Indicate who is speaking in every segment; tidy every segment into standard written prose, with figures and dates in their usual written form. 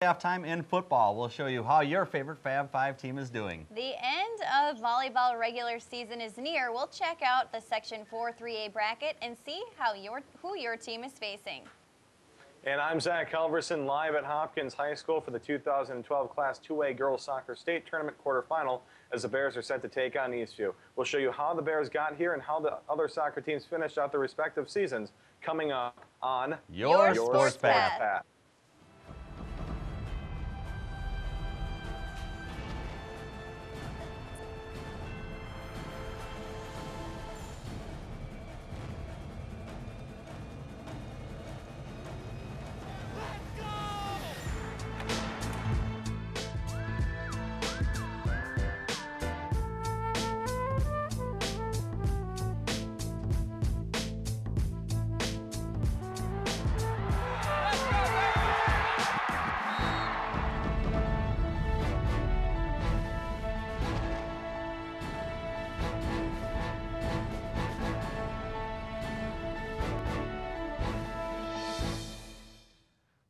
Speaker 1: Playoff time in football. We'll show you how your favorite Fab 5 team is doing.
Speaker 2: The end of volleyball regular season is near. We'll check out the Section 4 3A bracket and see who your team is facing.
Speaker 3: And I'm Zach Halverson, live at Hopkins High School for the 2012 Class 2A Girls Soccer State Tournament quarterfinal as the Bears are set to take on Eastview. We'll show you how the Bears got here and how the other soccer teams finished out their respective seasons coming up on
Speaker 1: Your SportsPath.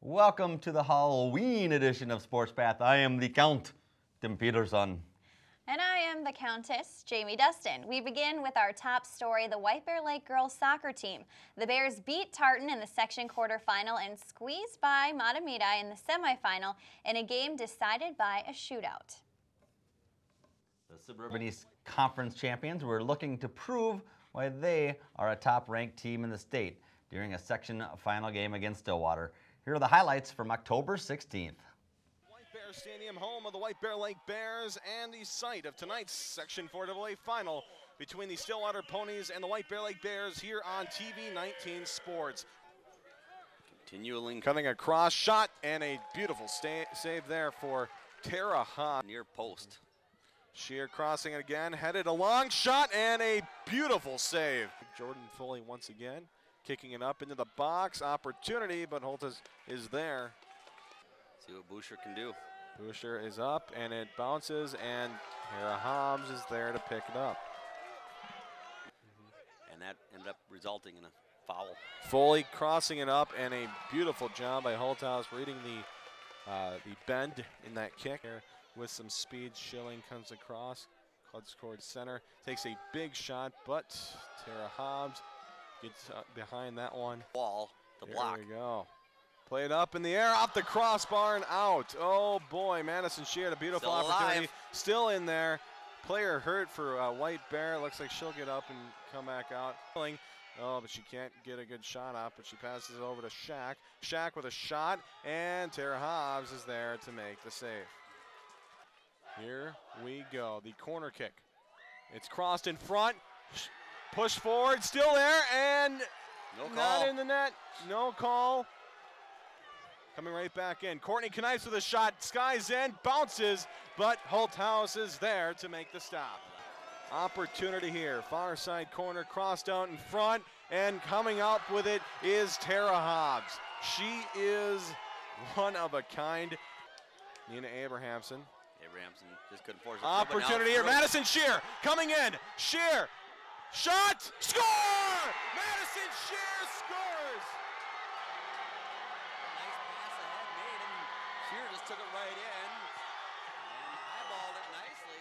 Speaker 1: Welcome to the Halloween edition of SportsPath. I am the Count, Tim Peterson.
Speaker 2: And I am the Countess, Jamie Dustin. We begin with our top story, the White Bear Lake girls soccer team. The Bears beat Tartan in the section quarterfinal and squeezed by Matamita in the semifinal in a game decided by a shootout.
Speaker 1: The Suburban East Conference champions were looking to prove why they are a top-ranked team in the state during a section final game against Stillwater. Here are the highlights from October 16th.
Speaker 4: White Bear Stadium, home of the White Bear Lake Bears, and the site of tonight's Section 4AA final between the Stillwater Ponies and the White Bear Lake Bears here on TV 19 Sports. Continuing cutting across, shot, and a beautiful save there for Tara Hahn.
Speaker 5: Near post.
Speaker 4: Shear crossing it again, headed a long shot, and a beautiful save. Jordan Foley once again. Kicking it up into the box, opportunity, but Holtes is there.
Speaker 5: See what Boucher can do.
Speaker 4: Boucher is up, and it bounces, and Tara Hobbs is there to pick it up.
Speaker 5: And that ended up resulting in a foul.
Speaker 4: Foley crossing it up, and a beautiful job by Holthaus reading the bend in that kick. With some speed, Schilling comes across, cuts toward center, takes a big shot, but Tara Hobbs gets behind that one.
Speaker 5: Wall, the block.
Speaker 4: There we go. Played up in the air, off the crossbar and out. Oh boy, Madison Shear had a beautiful opportunity. Still in there. Player hurt for White Bear. Looks like she'll get up and come back out. Oh, but she can't get a good shot off, but she passes it over to Shack. Shack with a shot, and Tara Hobbs is there to make the save. Here we go, the corner kick. It's crossed in front. Push forward, still there, and not in the net. No call. Coming right back in. Courtney Knifes with a shot. Skies in, bounces, but Holthaus is there to make the stop. Opportunity here. Far side corner, crossed out in front, and coming up with it is Tara Hobbs. She is one of a kind. Nina Abrahamson.
Speaker 5: Abrahamson just couldn't force it.
Speaker 4: Opportunity here. Madison Shear coming in. Shear. Shot! Score! Madison Shear scores!
Speaker 5: Nice pass ahead made, and Shear just took it right in and eyeballed it nicely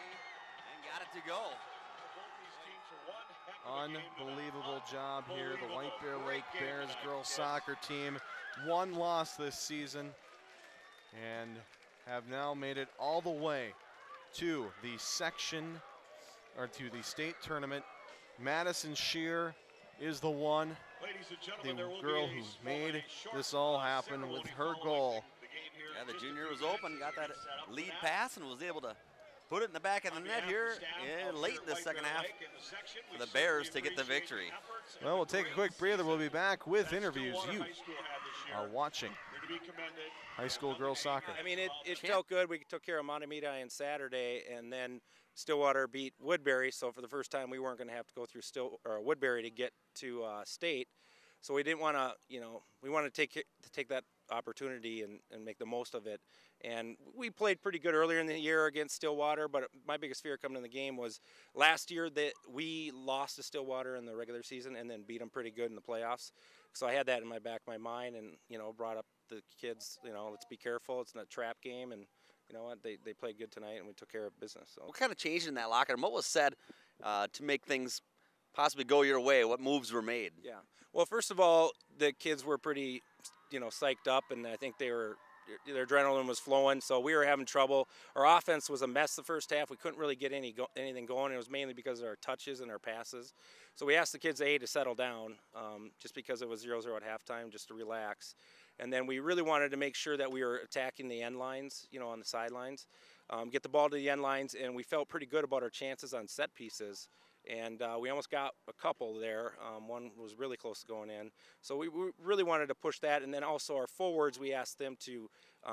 Speaker 5: and got it to go.
Speaker 4: Unbelievable job here. The White Bear Lake Bears girls soccer team. One loss this season and have now made it all the way to the state tournament. Madison Shear is the one, the girl who made this all happen with her goal.
Speaker 5: Yeah, the junior was open, got that lead pass, and was able to put it in the back of the net here late in the second half for the Bears to get the victory.
Speaker 4: Well, we'll take a quick breather. We'll be back with interviews. You are watching high school girls soccer.
Speaker 6: I mean, it felt good. We took care of Matamita on Saturday, and then Stillwater beat Woodbury. So for the first time, we weren't going to have to go through Woodbury to get to state. So we didn't want to, we wanted to take that opportunity and make the most of it. And we played pretty good earlier in the year against Stillwater, but my biggest fear coming in the game was last year that we lost to Stillwater in the regular season and then beat them pretty good in the playoffs. So I had that in my back of my mind, and brought up the kids, let's be careful. It's not a trap game, and you know what, they played good tonight, and we took care of business. So.
Speaker 5: What kind of changed in that locker room? What was said to make things possibly go your way? What moves were made?
Speaker 6: Yeah. Well, first of all, the kids were pretty, psyched up, and I think their adrenaline was flowing, so we were having trouble. Our offense was a mess the first half. We couldn't really get anything going. It was mainly because of our touches and our passes. So we asked the kids, to settle down, just because it was 0-0 at halftime, just to relax. And then we really wanted to make sure that we were attacking the end lines, on the sidelines, get the ball to the end lines, and we felt pretty good about our chances on set pieces. And we almost got a couple there. One was really close to going in. So we really wanted to push that. And then also our forwards, we asked them to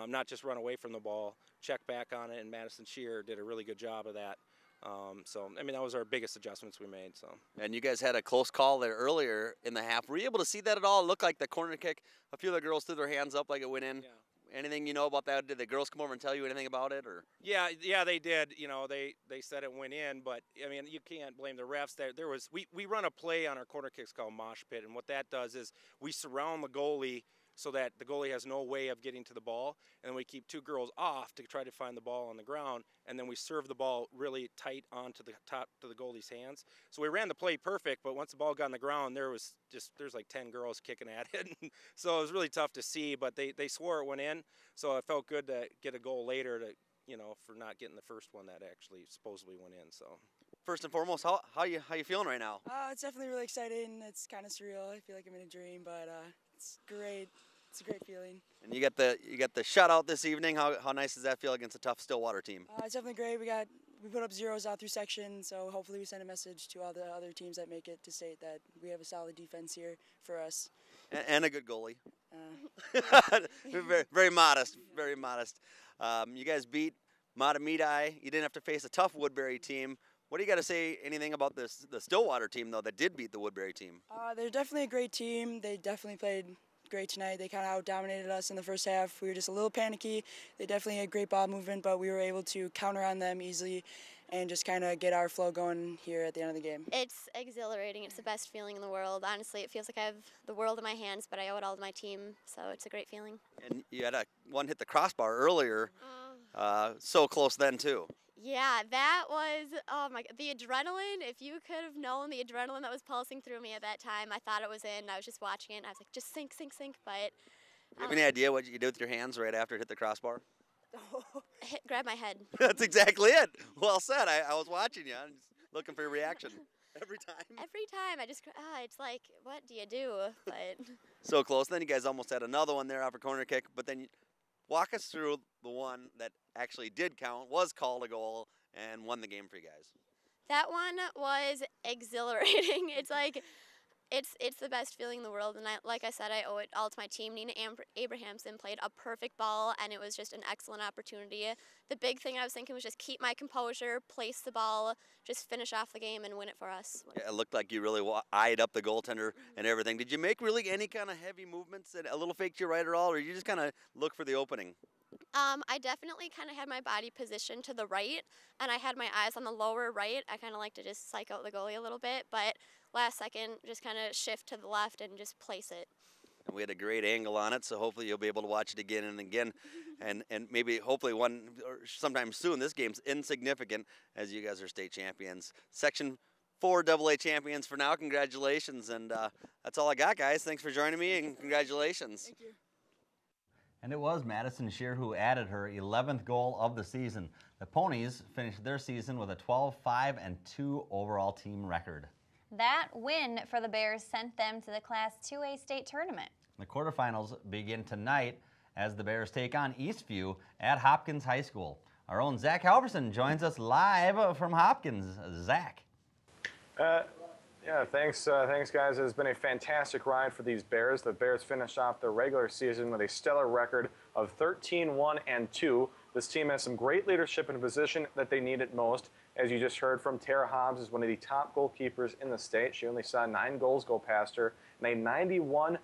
Speaker 6: not just run away from the ball, check back on it, and Madison Shear did a really good job of that. That was our biggest adjustments we made. So.
Speaker 5: And you guys had a close call there earlier in the half. Were you able to see that at all? It looked like the corner kick. A few of the girls threw their hands up like it went in.
Speaker 6: Yeah.
Speaker 5: Anything you know about that? Did the girls come over and tell you anything about it, or?
Speaker 6: Yeah, they did. They said it went in, but you can't blame the refs. We run a play on our corner kicks called mosh pit, and what that does is we surround the goalie so that the goalie has no way of getting to the ball, and then we keep two girls off to try to find the ball on the ground, and then we serve the ball really tight onto the top to the goalie's hands. So we ran the play perfect, but once the ball got on the ground, there's like 10 girls kicking at it. So it was really tough to see, but they swore it went in, so it felt good to get a goal later to, for not getting the first one that actually supposedly went in. So.
Speaker 5: First and foremost, how you feeling right now?
Speaker 7: It's definitely really exciting. It's kind of surreal. I feel like I'm in a dream, but it's great. It's a great feeling.
Speaker 5: And you got the shutout this evening. How nice does that feel against a tough Stillwater team?
Speaker 7: It's definitely great. We put up zeros out through section, so hopefully we send a message to all the other teams that make it to state that we have a solid defense here for us.
Speaker 5: And a good goalie. Very, very modest. Very modest. You guys beat Matamidi. You didn't have to face a tough Woodbury team. What do you got to say, anything about the Stillwater team, though, that did beat the Woodbury team?
Speaker 7: They're definitely a great team. They definitely played great tonight. They kind of out-dominated us in the first half. We were just a little panicky. They definitely had great ball movement, but we were able to counter on them easily and just kind of get our flow going here at the end of the game.
Speaker 8: It's exhilarating. It's the best feeling in the world. Honestly, it feels like I have the world in my hands, but I owe it all to my team, so it's a great feeling.
Speaker 5: And you had one hit the crossbar earlier, so close then, too.
Speaker 8: Yeah, that was, oh my God, the adrenaline, if you could have known the adrenaline that was pulsing through me at that time. I thought it was in, I was just watching it, and I was like, just sink, sink, sink, but.
Speaker 5: Do you have any idea what you did with your hands right after it hit the crossbar?
Speaker 8: Grab my head.
Speaker 5: That's exactly it. Well said. I was watching you. I'm just looking for your reaction. Every time?
Speaker 8: Every time. It's like, what do you do? But.
Speaker 5: So close. Then you guys almost had another one there off a corner kick, but then walk us through the one that actually did count, was called a goal, and won the game for you guys.
Speaker 8: That one was exhilarating. It's like, it's the best feeling in the world, and like I said, I owe it all to my team. Nina Abrahamson played a perfect ball, and it was just an excellent opportunity. The big thing I was thinking was just keep my composure, place the ball, just finish off the game and win it for us.
Speaker 5: Yeah, it looked like you really eyed up the goaltender and everything. Did you make really any kind of heavy movements, and a little fake to your right at all, or you just kind of look for the opening?
Speaker 8: I definitely kind of had my body positioned to the right, and I had my eyes on the lower right. I kind of like to just psych out the goalie a little bit, but last second, just kind of shift to the left and just place it.
Speaker 5: And we had a great angle on it, so hopefully you'll be able to watch it again and again, and maybe hopefully sometime soon. This game's insignificant as you guys are state champions. Section 4 AA champions for now. Congratulations, and that's all I got, guys. Thanks for joining me, and congratulations.
Speaker 7: Thank you.
Speaker 1: And it was Madison Shear who added her 11th goal of the season. The Ponies finished their season with a 12-5-2 overall team record.
Speaker 2: That win for the Bears sent them to the Class 2A state tournament.
Speaker 1: The quarterfinals begin tonight as the Bears take on Eastview at Hopkins High School. Our own Zach Halverson joins us live from Hopkins. Zach.
Speaker 3: Yeah, thanks guys. It has been a fantastic ride for these Bears. The Bears finished off their regular season with a stellar record of 13-1-2. This team has some great leadership in a position that they need it most. As you just heard from, Tara Hobbs is one of the top goalkeepers in the state. She only saw 9 goals go past her and a 91%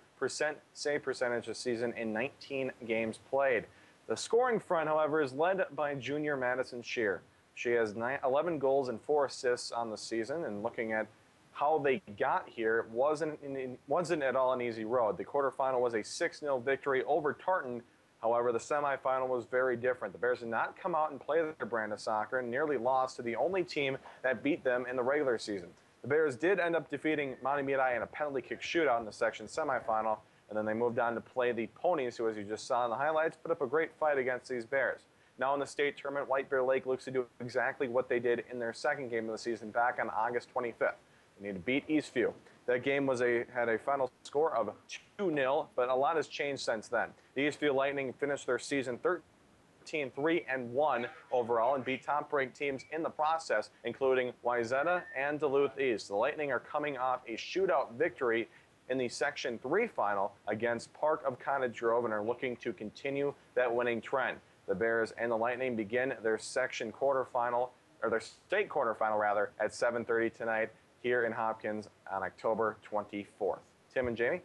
Speaker 3: save percentage this season in 19 games played. The scoring front, however, is led by junior Madison Shear. She has 11 goals and 4 assists on the season, and looking at how they got here wasn't at all an easy road. The quarterfinal was a 6-0 victory over Tartan. However, the semifinal was very different. The Bears did not come out and play their brand of soccer and nearly lost to the only team that beat them in the regular season. The Bears did end up defeating Mahtomedi in a penalty kick shootout in the section semifinal, and then they moved on to play the Ponies, who, as you just saw in the highlights, put up a great fight against these Bears. Now in the state tournament, White Bear Lake looks to do exactly what they did in their second game of the season back on August 25th. They need to beat Eastview. That game had a final score of 2-0, but a lot has changed since then. The Eastview Lightning finished their season 13-3-1 overall and beat top-ranked teams in the process, including Wayzata and Duluth East. The Lightning are coming off a shootout victory in the Section 3 final against Park of Cottage Grove and are looking to continue that winning trend. The Bears and the Lightning begin their section quarterfinal, or their state quarterfinal rather, at 7:30 tonight here in Hopkins on October 24th. Tim and Jamie?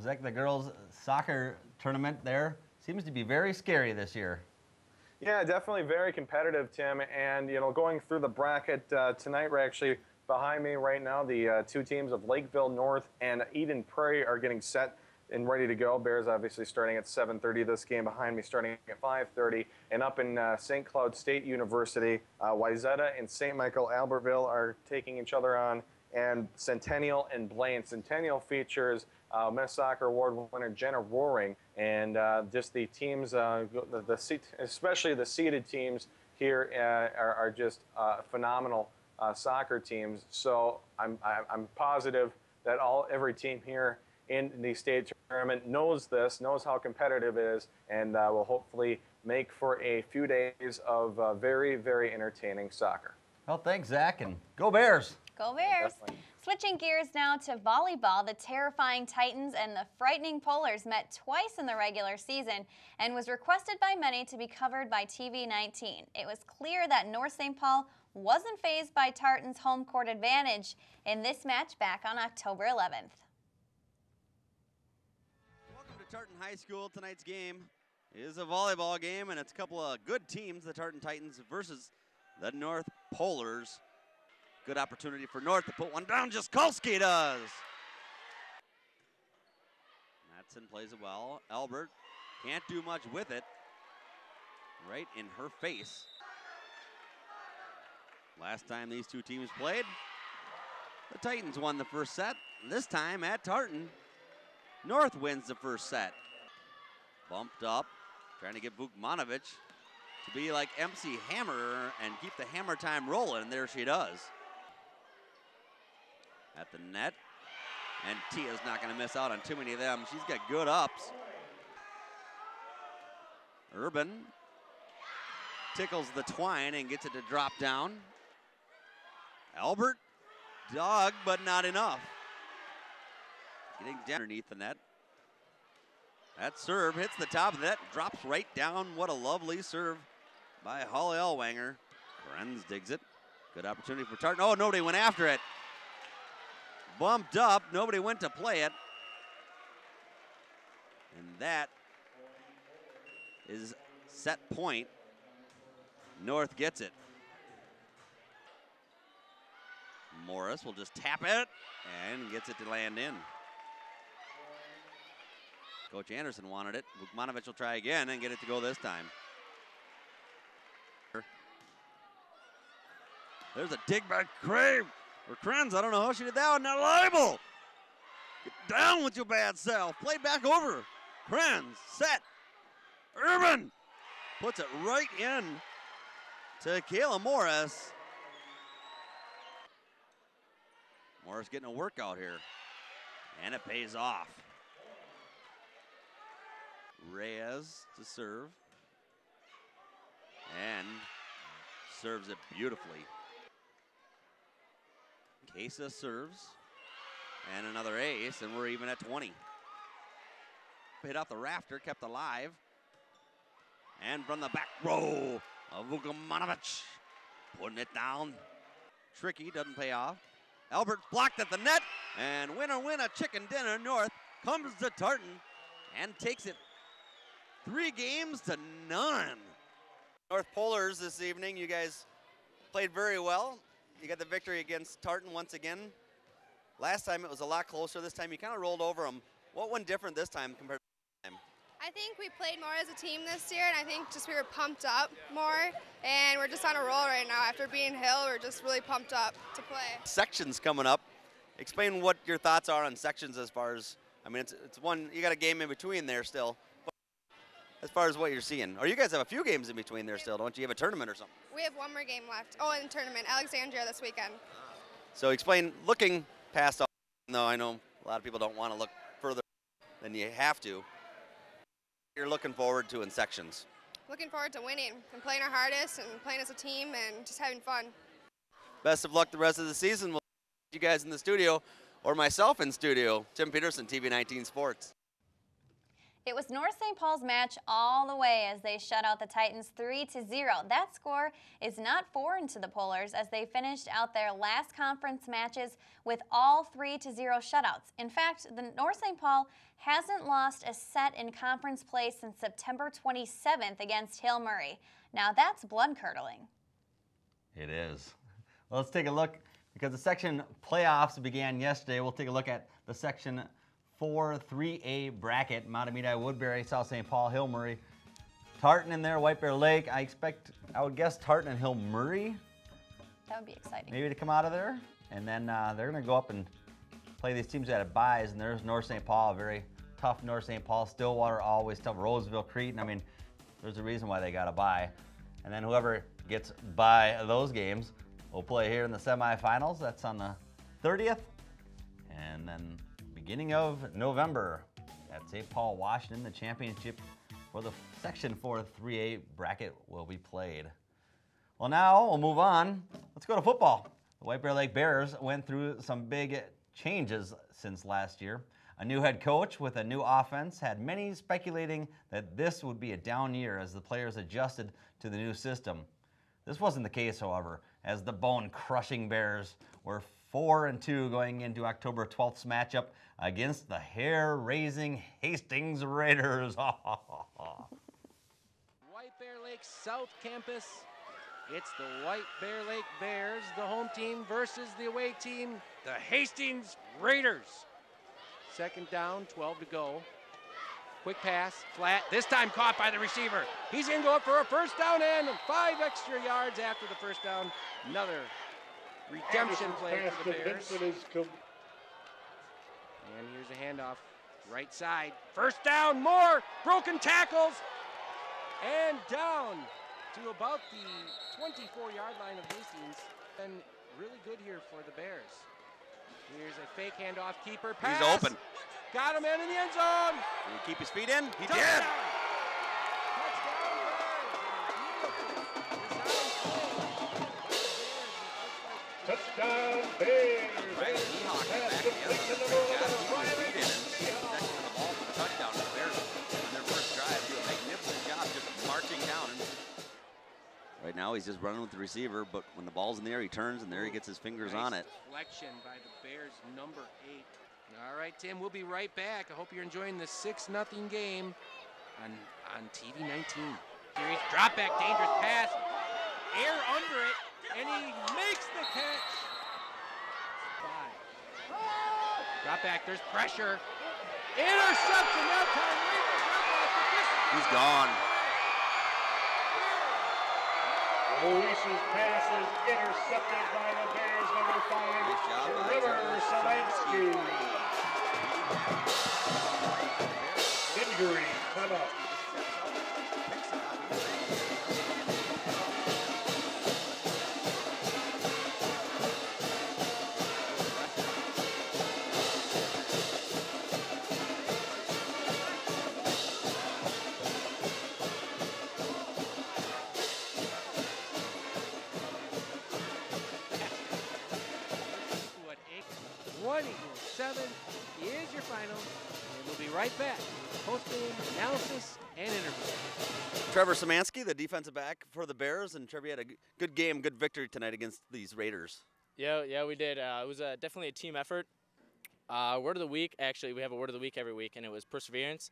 Speaker 1: Zach, the girls' soccer tournament there seems to be very scary this year.
Speaker 3: Yeah, definitely very competitive, Tim. And, you know, going through the bracket tonight, we're actually behind me right now. The two teams of Lakeville North and Eden Prairie are getting set and ready to go. Bears obviously starting at 7:30. This game behind me starting at 5:30. And up in St. Cloud State University, Wayzata and St. Michael Albertville are taking each other on. And Centennial and Blaine. Centennial features Men's Soccer Award winner Jenna Roaring. And just the teams, especially the seeded teams here are just phenomenal soccer teams. So I'm positive that every team here in the state tournament knows this, knows how competitive it is, and will hopefully make for a few days of very, very entertaining soccer.
Speaker 1: Well, thanks, Zach, and go Bears!
Speaker 2: Go Bears!
Speaker 3: Yeah,
Speaker 2: Switching gears now to volleyball, the terrifying Titans and the frightening Polars met twice in the regular season and was requested by many to be covered by TV19. It was clear that North St. Paul wasn't fazed by Tartan's home court advantage in this match back on October 11th.
Speaker 5: Welcome to Tartan High School. Tonight's game is a volleyball game, and it's a couple of good teams, the Tartan Titans versus the North Polars. Good opportunity for North to put one down. Jaskolski does. Madsen plays it well. Albert can't do much with it. Right in her face. Last time these two teams played, the Titans won the first set. This time at Tartan, North wins the first set. Bumped up, trying to get Vukmanovic to be like MC Hammer and keep the hammer time rolling, and there she does. At the net, and Tia's not going to miss out on too many of them. She's got good ups. Urban tickles the twine and gets it to drop down. Albert dug, but not enough. Getting down underneath the net. That serve hits the top of the net, drops right down. What a lovely serve by Holly Elwanger. Krenz digs it. Good opportunity for Tartan. Oh, nobody went after it. Bumped up, nobody went to play it. And that is set point. North gets it. Morris will just tap it and gets it to land in. Coach Anderson wanted it. Vukmanovic will try again and get it to go this time. There's a dig by Crave. Or Krenz, I don't know how she did that one. Not liable. Get down with your bad self. Play back over. Krenz, set. Urban puts it right in to Kayla Morris. Morris getting a workout here. And it pays off. Reyes to serve. And serves it beautifully. Casa serves, and another ace, and we're even at 20. Hit off the rafter, kept alive. And from the back row of Vukmanovic, putting it down. Tricky, doesn't pay off. Albert blocked at the net, and winner win a chicken dinner. North comes to Tartan and takes it 3-0. North Polars this evening, you guys played very well. You got the victory against Tartan once again. Last time it was a lot closer. This time you kind of rolled over them. What went different this time compared to last time?
Speaker 9: I think we played more as a team this year, and I think just we were pumped up more, and we're just on a roll right now. After being Hill, we're just really pumped up to play.
Speaker 5: Sections coming up. Explain what your thoughts are on sections as far as, I mean, it's one, you got a game in between there still. But as far as what you're seeing, or you guys have a few games in between there still, don't you? You have a tournament or something?
Speaker 9: We have one more game left. Oh, and tournament, Alexandria this weekend.
Speaker 5: So explain, looking past all, though I know a lot of people don't want to look further than you have to. You're looking forward to in sections?
Speaker 9: Looking forward to winning and playing our hardest and playing as a team and just having fun.
Speaker 5: Best of luck the rest of the season. We'll see you guys in the studio, or myself in studio. Tim Peterson, TV19 Sports.
Speaker 2: It was North St. Paul's match all the way as they shut out the Titans 3-0. That score is not foreign to the Polars as they finished out their last conference matches with all 3-0 shutouts. In fact, the North St. Paul hasn't lost a set in conference play since September 27th against Hill Murray. Now that's blood-curdling.
Speaker 1: It is. Well, let's take a look because the section playoffs began yesterday. We'll take a look at the section 4-3A bracket. Matamidi, Woodbury, South St. Paul, Hill Murray, Tartan in there, White Bear Lake. I would guess Tartan and Hill Murray.
Speaker 2: That would be exciting.
Speaker 1: Maybe to come out of there. And then they're going to go up and play these teams that have byes. And there's North St. Paul, a very tough North St. Paul. Stillwater, always tough. Roseville, Cretin. I mean, there's a reason why they got a bye. And then whoever gets by those games will play here in the semifinals. That's on the 30th. And then beginning of November at St. Paul, Washington, the championship for the Section 4-3A bracket will be played. Well, now we'll move on. Let's go to football. The White Bear Lake Bears went through some big changes since last year. A new head coach with a new offense had many speculating that this would be a down year as the players adjusted to the new system. This wasn't the case, however, as the bone-crushing Bears were 4-2 going into October 12th's matchup against the hair-raising Hastings Raiders.
Speaker 10: White Bear Lake South Campus. It's the White Bear Lake Bears, the home team, versus the away team, the Hastings Raiders. Second down, 12 to go. Quick pass, flat, this time caught by the receiver. He's going to go up for a first down and 5 extra yards after the first down. Another redemption play for the Bears. And here's a handoff, right side. First down, more broken tackles, and down to about the 24-yard line of Hastings. And really good here for the Bears. Here's a fake handoff, keeper pass.
Speaker 5: He's open.
Speaker 10: Got him in the end zone.
Speaker 5: Did he keep his feet in? He
Speaker 10: Touchdown.
Speaker 5: did.
Speaker 11: Touchdown Bears.
Speaker 5: Right, Seahawks back at the end of the field. Got his feet in and connected to the ball for the touchdown. The Bears on their first drive do a magnificent job just marching down. Right now he's just running with the receiver, but when the ball's in the air, he turns and there he gets his fingers on it.
Speaker 10: Deflection by the Bears, number 8. All right, Tim, we'll be right back. I hope you're enjoying the 6-0 game on TV19. Here's drop back, dangerous pass, air under it, and he makes the catch. 5. Drop back, there's pressure. Interception, now time.
Speaker 5: He's gone.
Speaker 11: Luis's pass is intercepted by the Bears, number 5, Trevor Selansky. Injury, timeout.
Speaker 10: Is your final, and we'll be right back. Post-game analysis and interview.
Speaker 5: Trevor Szymanski, the defensive back for the Bears, and Trevor, you had a good game, good victory tonight against these Raiders.
Speaker 12: Yeah, we did. It was definitely a team effort. Word of the week, actually, we have a word of the week every week, and it was perseverance.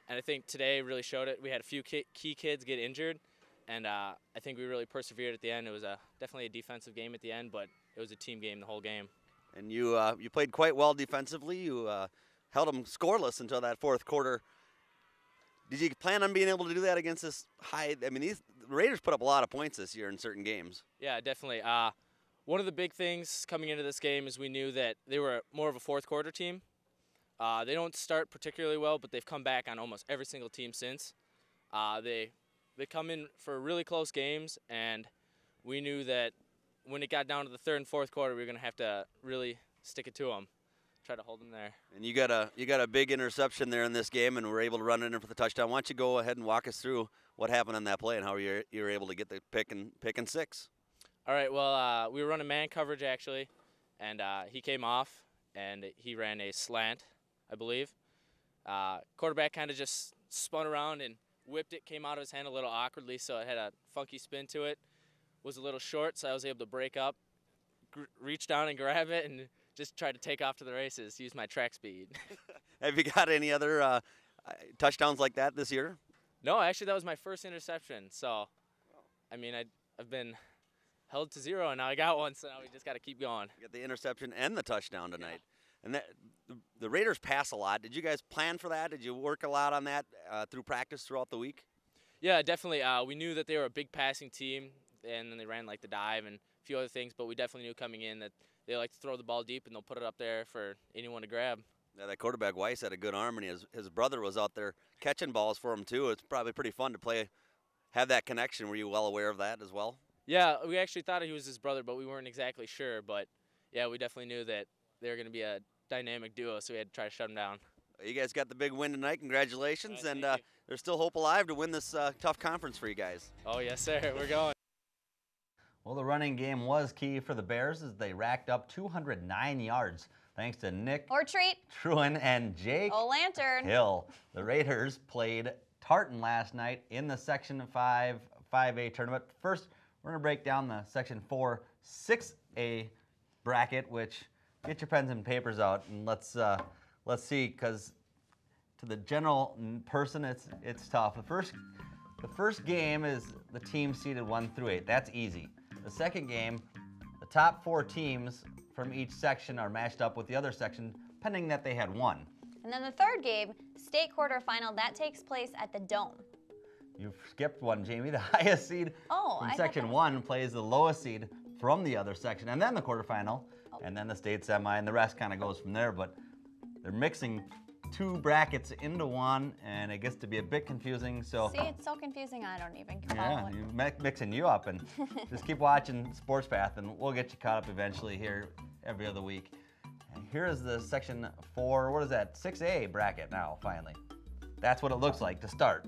Speaker 12: And I think today really showed it. We had a few key kids get injured, and I think we really persevered at the end. It was definitely a defensive game at the end, but it was a team game the whole game.
Speaker 5: And you played quite well defensively. You held them scoreless until that fourth quarter. Did you plan on being able to do that against this high? I mean, the Raiders put up a lot of points this year in certain games.
Speaker 12: Yeah, definitely. One of the big things coming into this game is we knew that they were more of a fourth quarter team. They don't start particularly well, but they've come back on almost every single team since. They come in for really close games, and we knew that when it got down to the third and fourth quarter, we were going to have to really stick it to them, try to hold them there.
Speaker 5: And you got a big interception there in this game, and were able to run it in for the touchdown. Why don't you go ahead and walk us through what happened on that play and how you were able to get the pick and six?
Speaker 12: All right, well, we were running man coverage, actually, and he came off, and he ran a slant, I believe. Quarterback kind of just spun around and whipped it, came out of his hand a little awkwardly, so it had a funky spin to it. Was a little short, so I was able to break up, reach down and grab it, and just try to take off to the races, use my track speed.
Speaker 5: Have you got any other touchdowns like that this year?
Speaker 12: No, actually, that was my first interception. So, I mean, I've been held to 0, and now I got one, so now we just got to keep going.
Speaker 5: You got the interception and the touchdown tonight. Yeah. And the Raiders pass a lot. Did you guys plan for that? Did you work a lot on that through practice throughout the week?
Speaker 12: Yeah, definitely. We knew that they were a big passing team, and then they ran like the dive and a few other things, but we definitely knew coming in that they like to throw the ball deep, and they'll put it up there for anyone to grab.
Speaker 5: Yeah, that quarterback Weiss had a good arm, and his brother was out there catching balls for him too. It's probably pretty fun to have that connection. Were you well aware of that as well?
Speaker 12: Yeah, we actually thought he was his brother, but we weren't exactly sure. But yeah, we definitely knew that they were going to be a dynamic duo, so we had to try to shut them down.
Speaker 5: You guys got the big win tonight. Congratulations,
Speaker 12: right,
Speaker 5: and
Speaker 12: thank you.
Speaker 5: There's still hope alive to win this tough conference for you guys.
Speaker 12: Oh yes, sir. We're going.
Speaker 1: Well, the running game was key for the Bears as they racked up 209 yards thanks to Nick Truin and Jake
Speaker 2: O'Lantern
Speaker 1: Hill. The Raiders played Tartan last night in the Section 5A tournament. First, we're going to break down the Section 4 6A bracket, which get your pens and papers out and let's see, because to the general person it's tough. The first game is the team seeded 1 through 8. That's easy. The second game, the top 4 teams from each section are matched up with the other section, pending that they had won.
Speaker 2: And then the third game, state quarterfinal, that takes place at the Dome.
Speaker 1: You skipped one, Jamie. The highest seed from Section 1 plays the lowest seed from the other section, and then the quarterfinal, and then the state semi, and the rest kind of goes from there. But they're mixing 2 brackets into one, and it gets to be a bit confusing. So
Speaker 2: see, it's so confusing I don't even
Speaker 1: follow it. Mixing you up, and just keep watching SportsPath, and we'll get you caught up eventually here every other week. And here is the Section 4, what is that, 6A bracket now, finally. That's what it looks like to start.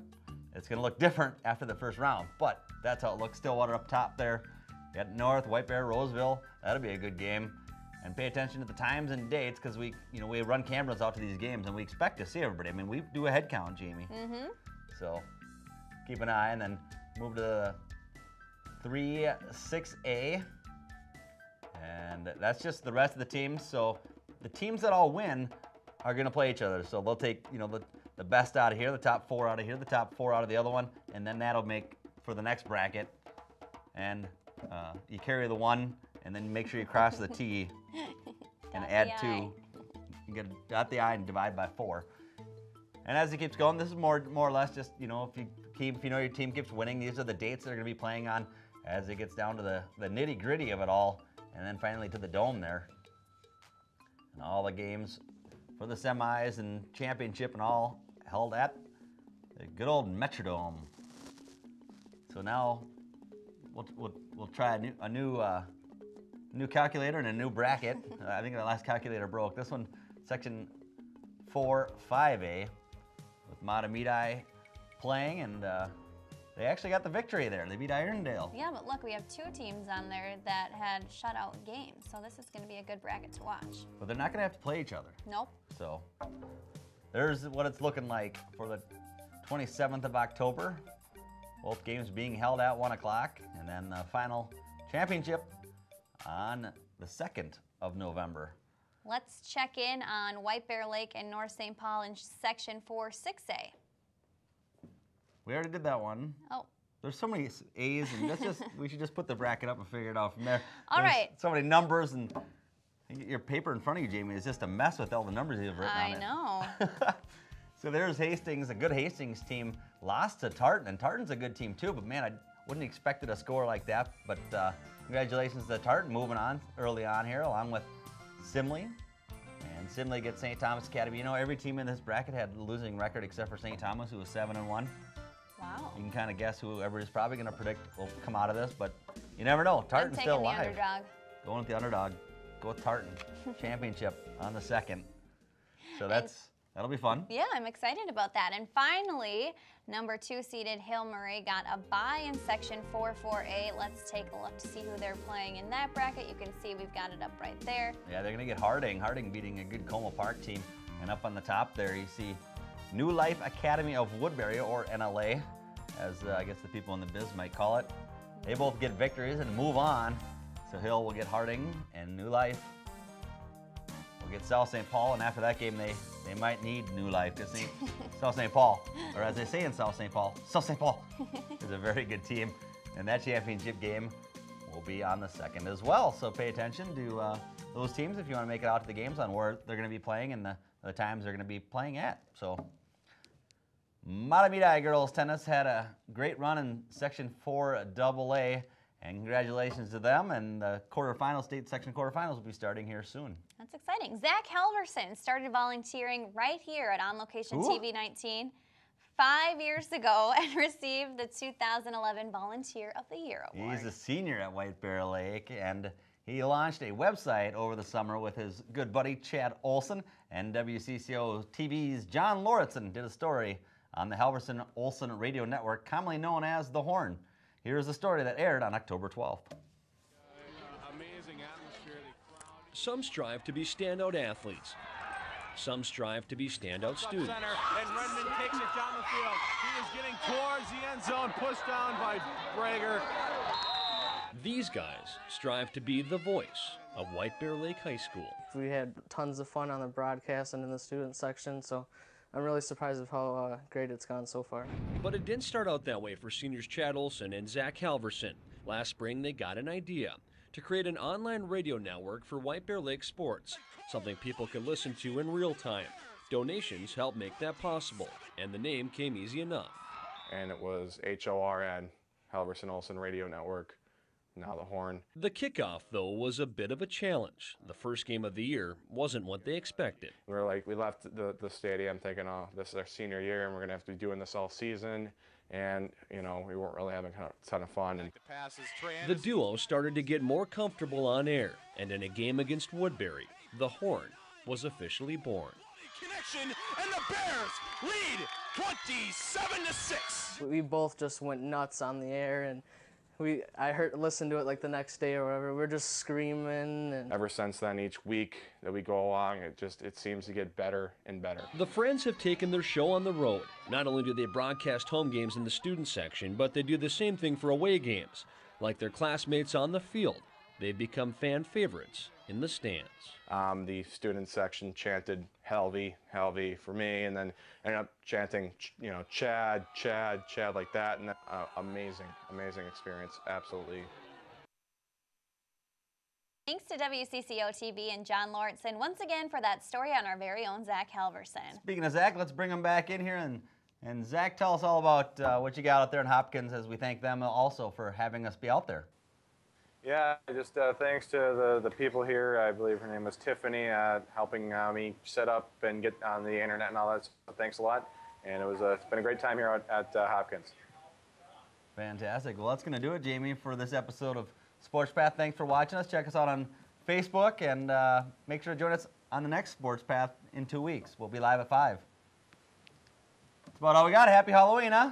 Speaker 1: It's going to look different after the first round, but that's how it looks. Stillwater up top there. You got North, White Bear, Roseville. That'll be a good game. And pay attention to the times and dates, because we run cameras out to these games and we expect to see everybody. I mean, we do a head count, Jamie. So keep an eye, and then move to the 3-6A. And that's just the rest of the teams. So the teams that all win are going to play each other. So they'll take, the best out of here, the top 4 out of here, the top 4 out of the other one, and then that'll make for the next bracket. And you carry the 1, and then make sure you cross the T and add 2. You get dot the I and divide by 4. And as it keeps going, this is more or less just, if you know your team keeps winning, these are the dates they're going to be playing on as it gets down to the nitty-gritty of it all, and then finally to the Dome there. And all the games for the semis and championship and all held at the good old Metrodome. So now we'll try a new calculator and a new bracket. I think the last calculator broke. This one, Section 4 5A, with Matamidi playing, and they actually got the victory there. They beat Irondale.
Speaker 2: Yeah, but look, we have 2 teams on there that had shutout games, so this is going to be a good bracket to watch.
Speaker 1: But they're not going to have to play each other.
Speaker 2: Nope.
Speaker 1: So there's what it's looking like for the 27th of October. Both games being held at 1 o'clock, and then the final championship on the 2nd of November.
Speaker 2: Let's check in on White Bear Lake and North St. Paul in Section 4 6A.
Speaker 1: We already did that one.
Speaker 2: Oh.
Speaker 1: There's so many A's, and we should just put the bracket up and figure it out from there.
Speaker 2: All right.
Speaker 1: So many numbers, and Your paper in front of you, Jamie, is just a mess with all the numbers you've written on it.
Speaker 2: I know.
Speaker 1: So there's Hastings, a good Hastings team, lost to Tartan, and Tartan's a good team too, but man, I wouldn't have expected a score like that. But congratulations to Tartan moving on early on here, along with Simley. And Simley gets St. Thomas Academy. You know, every team in this bracket had a losing record except for St. Thomas, who was 7-1.
Speaker 2: Wow.
Speaker 1: You can kind of guess whoever is probably going to predict will come out of this, but you never know. Tartan's still alive.
Speaker 2: I'm taking the underdog.
Speaker 1: Going with the underdog. Go with Tartan. Championship on the 2nd. So that'll be fun.
Speaker 2: Yeah, I'm excited about that. And finally, number 2 seeded Hill Murray got a bye in Section 4-4A. Let's take a look to see who they're playing in that bracket. You can see we've got it up right there.
Speaker 1: Yeah, they're going to get Harding. Harding beating a good Como Park team. And up on the top there, you see New Life Academy of Woodbury, or NLA, as I guess the people in the biz might call it. They both get victories and move on. So Hill will get Harding, and New Life will get South St. Paul. And after that game, they might need New Life because South St. Paul, or as they say in South St. Paul is a very good team. And that championship game will be on the 2nd as well. So pay attention to those teams if you want to make it out to the games on where they're going to be playing and the times they're going to be playing at. So Matamidi girls tennis had a great run in Section 4AA, and congratulations to them. And the quarterfinals, state section quarterfinals, will be starting here soon.
Speaker 2: That's exciting. Zach Halverson started volunteering right here at On Location TV 19 5 years ago and received the 2011 Volunteer of the Year award.
Speaker 1: He's a senior at White Bear Lake, and he launched a website over the summer with his good buddy Chad Olson, and WCCO TV's John Lauritsen did a story on the Halverson-Olson radio network, commonly known as The Horn. Here's the story that aired on October 12th.
Speaker 13: Amazing atmosphere. Some strive to be standout athletes. Some strive to be standout students.
Speaker 11: Center, and Redmond takes it down the field. He is getting towards the end zone, pushed down by Brager.
Speaker 13: These guys strive to be the voice of White Bear Lake High School.
Speaker 14: We had tons of fun on the broadcast and in the student section, so I'm really surprised of how great it's gone so far.
Speaker 13: But it didn't start out that way for seniors Chad Olson and Zach Halverson. Last spring, they got an idea to create an online radio network for White Bear Lake sports, something people could listen to in real time. Donations helped make that possible, and the name came easy enough.
Speaker 3: And it was HORN, Halverson-Olson Radio Network, now The Horn.
Speaker 13: The kickoff, though, was a bit of a challenge. The first game of the year wasn't what they expected.
Speaker 3: We left the stadium thinking, oh, this is our senior year and we're going to have to be doing this all season. And, you know, we weren't really having a ton of fun. And
Speaker 13: the duo started to get more comfortable on air, and in a game against Woodbury, The Horn was officially born.
Speaker 11: Connection, and the Bears lead 27-6.
Speaker 14: We both just went nuts on the air, and I listened to it like the next day or whatever. We're just screaming. And
Speaker 3: ever since then, each week that we go along, it seems to get better and better.
Speaker 13: The Friends have taken their show on the road. Not only do they broadcast home games in the student section, but they do the same thing for away games. Like their classmates on the field, they've become fan favorites in the stands.
Speaker 3: The student section chanted Halvey, Halvey for me, and then ended up chanting, you know, Chad, Chad, Chad like that, and amazing experience, absolutely.
Speaker 2: Thanks to WCCO TV and John Lauritsen once again for that story on our very own Zach Halverson.
Speaker 1: Speaking of Zach, let's bring him back in here, and Zach, tell us all about what you got out there in Hopkins, as we thank them also for having us be out there.
Speaker 3: Yeah, just thanks to the people here. I believe her name was Tiffany, helping me set up and get on the internet and all that. So thanks a lot, and it's been a great time here at Hopkins.
Speaker 1: Fantastic. Well, that's going to do it, Jamie, for this episode of SportsPath. Thanks for watching us. Check us out on Facebook, and make sure to join us on the next SportsPath in 2 weeks. We'll be live at 5. That's about all we got. Happy Halloween, huh?